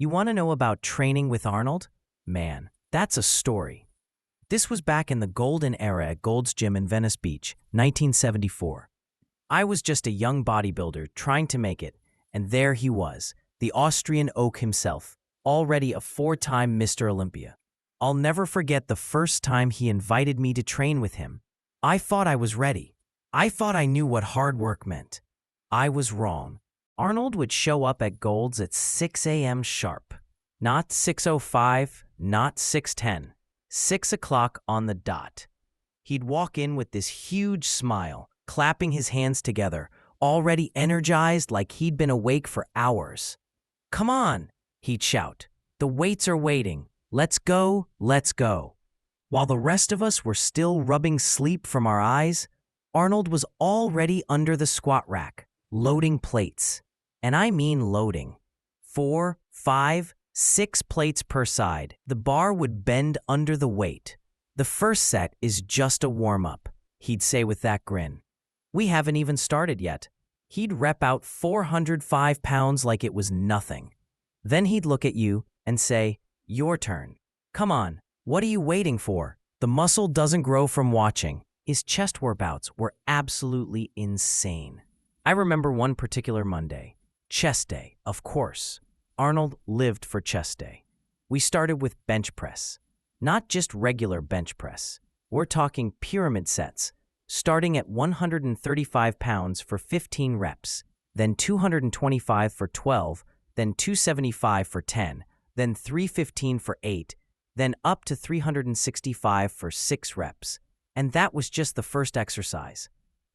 You want to know about training with Arnold? Man, that's a story. This was back in the golden era at Gold's Gym in Venice Beach, 1974. I was just a young bodybuilder trying to make it, and there he was, the Austrian oak himself, already a four-time Mr. Olympia. I'll never forget the first time he invited me to train with him. I thought I was ready. I thought I knew what hard work meant. I was wrong. Arnold would show up at Gold's at 6 a.m. sharp. Not 6:05, not 6:10. 6 o'clock on the dot. He'd walk in with this huge smile, clapping his hands together, already energized like he'd been awake for hours. "Come on," he'd shout. "The weights are waiting. Let's go, let's go." While the rest of us were still rubbing sleep from our eyes, Arnold was already under the squat rack, loading plates. And I mean loading. 4, 5, 6 plates per side. The bar would bend under the weight. "The first set is just a warm-up," he'd say with that grin. "We haven't even started yet." He'd rep out 405 pounds like it was nothing. Then he'd look at you and say, "Your turn. Come on, what are you waiting for? The muscle doesn't grow from watching." His chest workouts were absolutely insane. I remember one particular Monday. Chest day, of course. Arnold lived for chest day. We started with bench press. Not just regular bench press. We're talking pyramid sets, starting at 135 pounds for 15 reps, then 225 for 12, then 275 for 10, then 315 for 8, then up to 365 for 6 reps. And that was just the first exercise.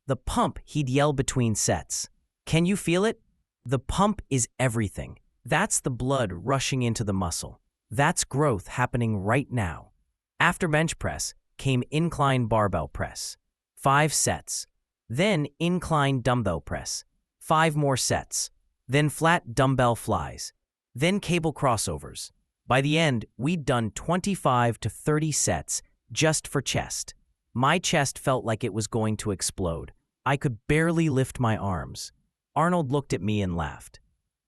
The pump, he'd yell between sets. "Can you feel it? The pump is everything. That's the blood rushing into the muscle. That's growth happening right now." After bench press came incline barbell press. 5 sets. Then incline dumbbell press. 5 more sets. Then flat dumbbell flies. Then cable crossovers. By the end, we'd done 25 to 30 sets just for chest. My chest felt like it was going to explode. I could barely lift my arms. Arnold looked at me and laughed.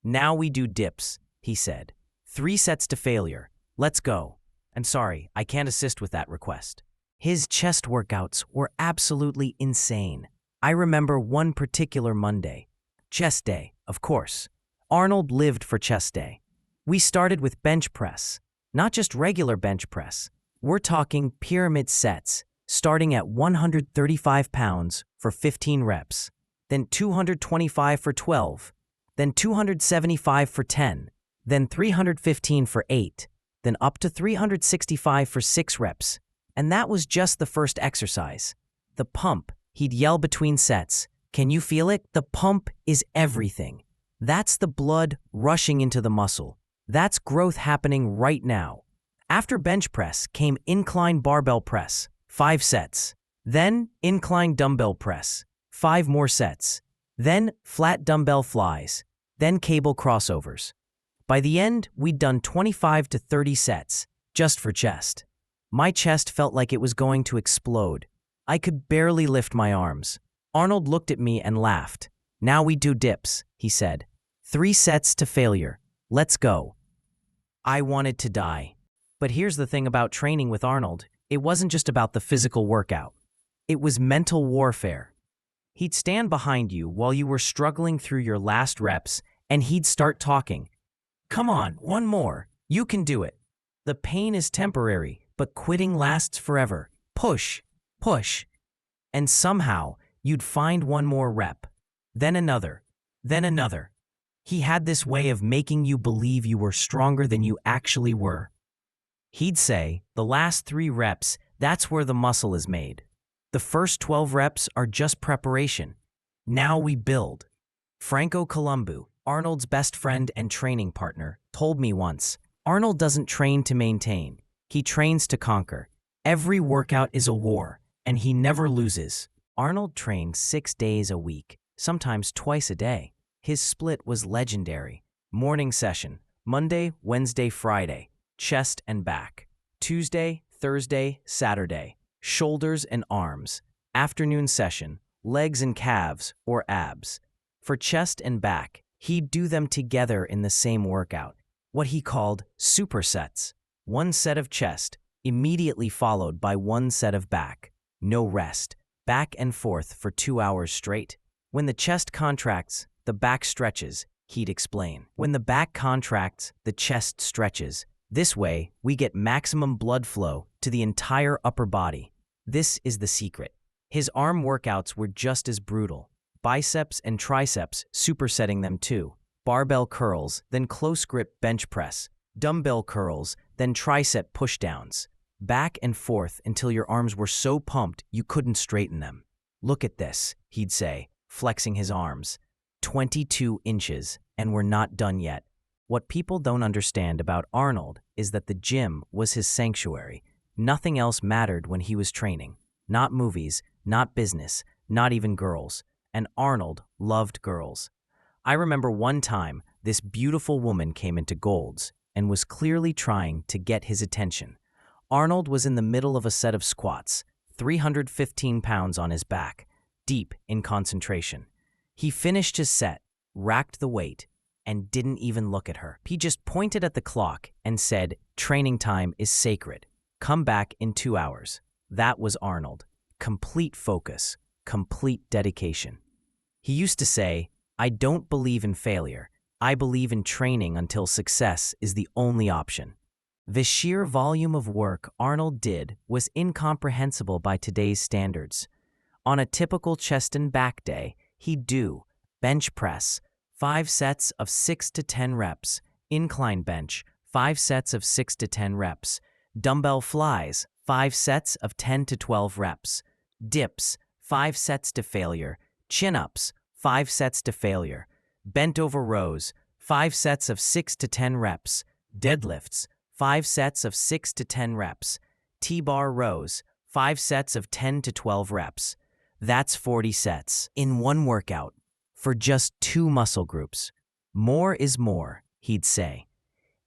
"Now we do dips," he said. 3 sets to failure. Let's go." And sorry, I can't assist with that request. His chest workouts were absolutely insane. I remember one particular Monday. Chest day, of course. Arnold lived for chest day. We started with bench press. Not just regular bench press. We're talking pyramid sets, starting at 135 pounds for 15 reps. Then 225 for 12, then 275 for 10, then 315 for 8, then up to 365 for 6 reps. And that was just the first exercise. The pump, he'd yell between sets. "Can you feel it? The pump is everything. That's the blood rushing into the muscle. That's growth happening right now." After bench press came incline barbell press, 5 sets. Then incline dumbbell press. 5 more sets. Then flat dumbbell flies. Then cable crossovers. By the end, we'd done 25 to 30 sets, just for chest. My chest felt like it was going to explode. I could barely lift my arms. Arnold looked at me and laughed. "Now we do dips," he said. 3 sets to failure. Let's go." I wanted to die. But here's the thing about training with Arnold. It wasn't just about the physical workout. It was mental warfare. He'd stand behind you while you were struggling through your last reps, and he'd start talking. "Come on, one more. You can do it. The pain is temporary, but quitting lasts forever. Push, push." And somehow, you'd find one more rep. Then another. Then another. He had this way of making you believe you were stronger than you actually were. He'd say, "The last 3 reps, that's where the muscle is made. The first 12 reps are just preparation. Now we build." Franco Columbu, Arnold's best friend and training partner, told me once, "Arnold doesn't train to maintain. He trains to conquer. Every workout is a war, and he never loses." Arnold trained 6 days a week, sometimes twice a day. His split was legendary. Morning session, Monday, Wednesday, Friday, chest and back. Tuesday, Thursday, Saturday, shoulders and arms. Afternoon session, legs and calves or abs. For chest and back, he'd do them together in the same workout. what he called supersets. One set of chest, immediately followed by one set of back. No rest, back and forth for 2 hours straight. When the chest contracts, the back stretches, he'd explain. When the back contracts, the chest stretches. This way, we get maximum blood flow to the entire upper body. This is the secret. His arm workouts were just as brutal. Biceps and triceps supersetting them too. Barbell curls, then close grip bench press. Dumbbell curls, then tricep pushdowns. Back and forth until your arms were so pumped you couldn't straighten them. Look at this, he'd say, flexing his arms. 22 inches, and we're not done yet. What people don't understand about Arnold is that the gym was his sanctuary. Nothing else mattered when he was training. Not movies, not business, not even girls. And Arnold loved girls. I remember one time this beautiful woman came into Gold's and was clearly trying to get his attention. Arnold was in the middle of a set of squats, 315 pounds on his back, deep in concentration. He finished his set, racked the weight, and didn't even look at her. He just pointed at the clock and said, "Training time is sacred. Come back in 2 hours." That was Arnold. Complete focus, complete dedication. He used to say, "I don't believe in failure. I believe in training until success is the only option." The sheer volume of work Arnold did was incomprehensible by today's standards. On a typical chest and back day, he'd do bench press, 5 sets of 6 to 10 reps, incline bench, 5 sets of 6 to 10 reps, dumbbell flies, 5 sets of 10 to 12 reps, dips, 5 sets to failure, chin-ups, 5 sets to failure, bent over rows, 5 sets of 6 to 10 reps, deadlifts, 5 sets of 6 to 10 reps, T-bar rows, 5 sets of 10 to 12 reps. That's 40 sets in one workout for just 2 muscle groups. More is more, he'd say.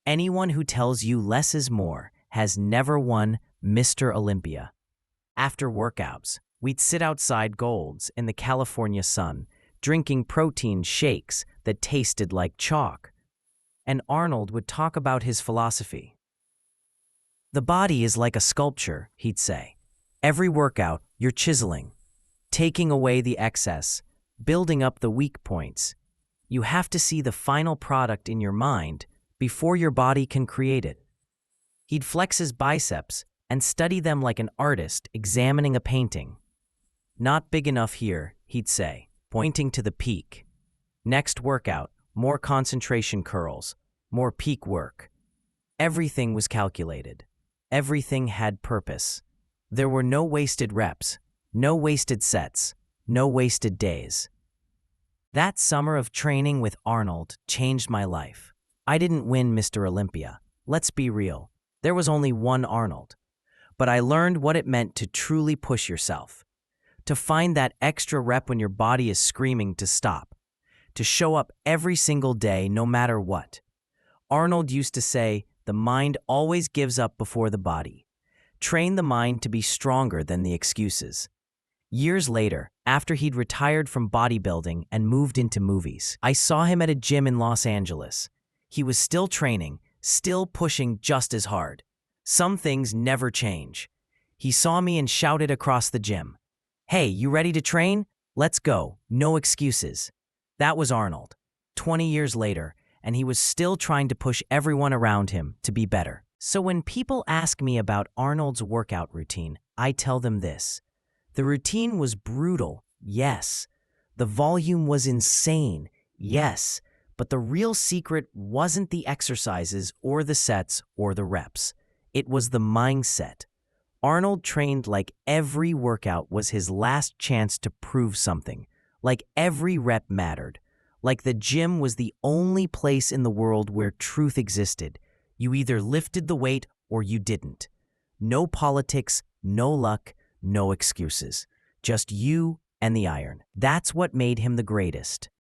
Anyone who tells you less is more has never won Mr. Olympia. After workouts, we'd sit outside Gold's in the California sun, drinking protein shakes that tasted like chalk. And Arnold would talk about his philosophy. The body is like a sculpture, he'd say. Every workout, you're chiseling, taking away the excess, building up the weak points. You have to see the final product in your mind before your body can create it. He'd flex his biceps and study them like an artist examining a painting. "Not big enough here," he'd say, pointing to the peak. Next workout, more concentration curls, more peak work. Everything was calculated. Everything had purpose. There were no wasted reps, no wasted sets, no wasted days. That summer of training with Arnold changed my life. I didn't win Mr. Olympia. Let's be real. There was only one Arnold. But I learned what it meant to truly push yourself. To find that extra rep when your body is screaming to stop. To show up every single day no matter what. Arnold used to say, "The mind always gives up before the body." Train the mind to be stronger than the excuses. Years later, after he'd retired from bodybuilding and moved into movies, I saw him at a gym in Los Angeles. He was still training, still pushing just as hard. Some things never change. He saw me and shouted across the gym, "Hey, you ready to train? Let's go. No excuses." That was Arnold. 20 years later, and he was still trying to push everyone around him to be better. So when people ask me about Arnold's workout routine, I tell them this. The routine was brutal, yes. The volume was insane, yes. But the real secret wasn't the exercises or the sets or the reps. It was the mindset. Arnold trained like every workout was his last chance to prove something, like every rep mattered, like the gym was the only place in the world where truth existed. You either lifted the weight or you didn't. No politics, no luck, no excuses. Just you and the iron. That's what made him the greatest.